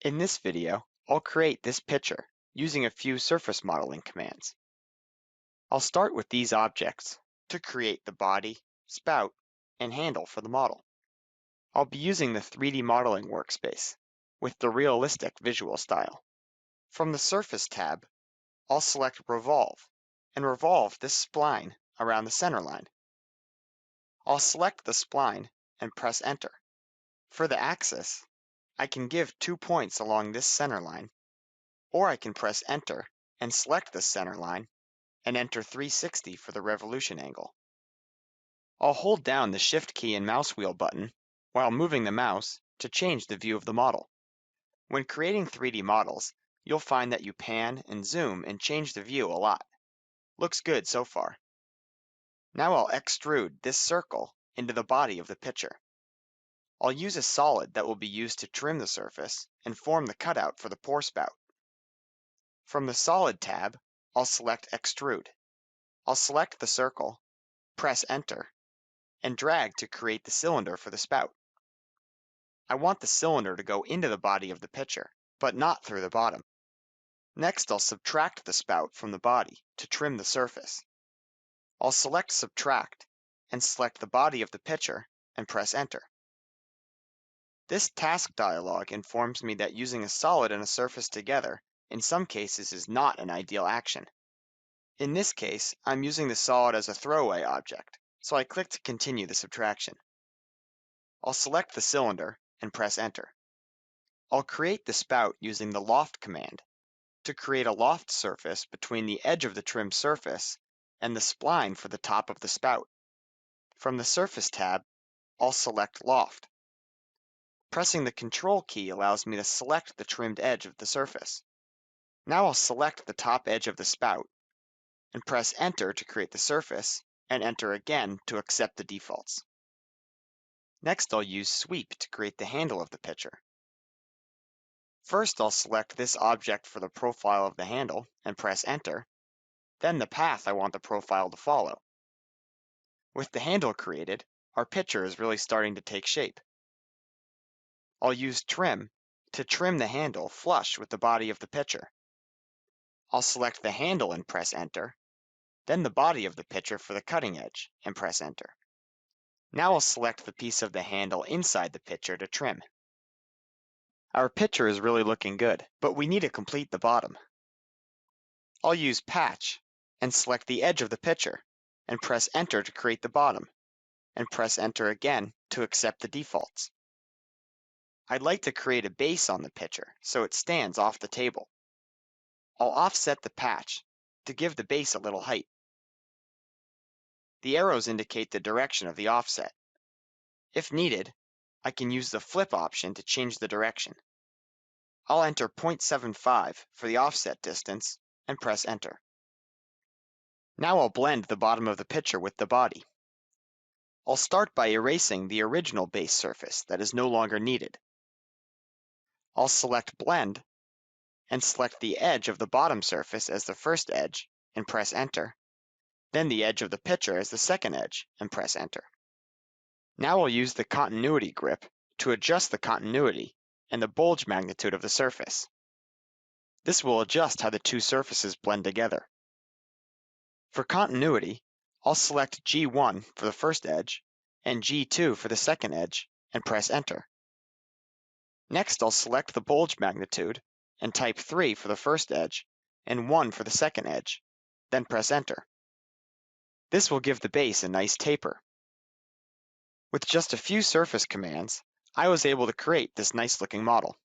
In this video, I'll create this picture using a few surface modeling commands. I'll start with these objects to create the body, spout, and handle for the model. I'll be using the 3D modeling workspace with the realistic visual style. From the Surface tab, I'll select Revolve and revolve this spline around the center line. I'll select the spline and press Enter. For the axis, I can give 2 points along this center line, or I can press Enter and select the center line and enter 360 for the revolution angle. I'll hold down the Shift key and mouse wheel button while moving the mouse to change the view of the model. When creating 3D models, you'll find that you pan and zoom and change the view a lot. Looks good so far. Now I'll extrude this circle into the body of the picture. I'll use a solid that will be used to trim the surface and form the cutout for the pour spout. From the Solid tab, I'll select Extrude. I'll select the circle, press Enter, and drag to create the cylinder for the spout. I want the cylinder to go into the body of the picture, but not through the bottom. Next, I'll subtract the spout from the body to trim the surface. I'll select Subtract and select the body of the picture and press Enter. This task dialog informs me that using a solid and a surface together in some cases is not an ideal action. In this case, I'm using the solid as a throwaway object, so I click to continue the subtraction. I'll select the cylinder and press Enter. I'll create the spout using the Loft command to create a loft surface between the edge of the trimmed surface and the spline for the top of the spout. From the Surface tab, I'll select Loft. Pressing the Control key allows me to select the trimmed edge of the surface. Now I'll select the top edge of the spout and press Enter to create the surface and Enter again to accept the defaults. Next, I'll use Sweep to create the handle of the picture. First, I'll select this object for the profile of the handle and press Enter, then the path I want the profile to follow. With the handle created, our picture is really starting to take shape. I'll use Trim to trim the handle flush with the body of the picture. I'll select the handle and press Enter, then the body of the picture for the cutting edge and press Enter. Now I'll select the piece of the handle inside the picture to trim. Our picture is really looking good, but we need to complete the bottom. I'll use Patch and select the edge of the picture and press Enter to create the bottom, and press Enter again to accept the defaults. I'd like to create a base on the picture so it stands off the table. I'll offset the patch to give the base a little height. The arrows indicate the direction of the offset. If needed, I can use the flip option to change the direction. I'll enter 0.75 for the offset distance and press Enter. Now I'll blend the bottom of the picture with the body. I'll start by erasing the original base surface that is no longer needed. I'll select Blend and select the edge of the bottom surface as the first edge and press Enter, then the edge of the picture as the second edge and press Enter. Now I'll use the continuity grip to adjust the continuity and the bulge magnitude of the surface. This will adjust how the two surfaces blend together. For continuity, I'll select G1 for the first edge and G2 for the second edge and press Enter. Next, I'll select the bulge magnitude and type 3 for the first edge and 1 for the second edge, then press Enter. This will give the base a nice taper. With just a few surface commands, I was able to create this nice looking model.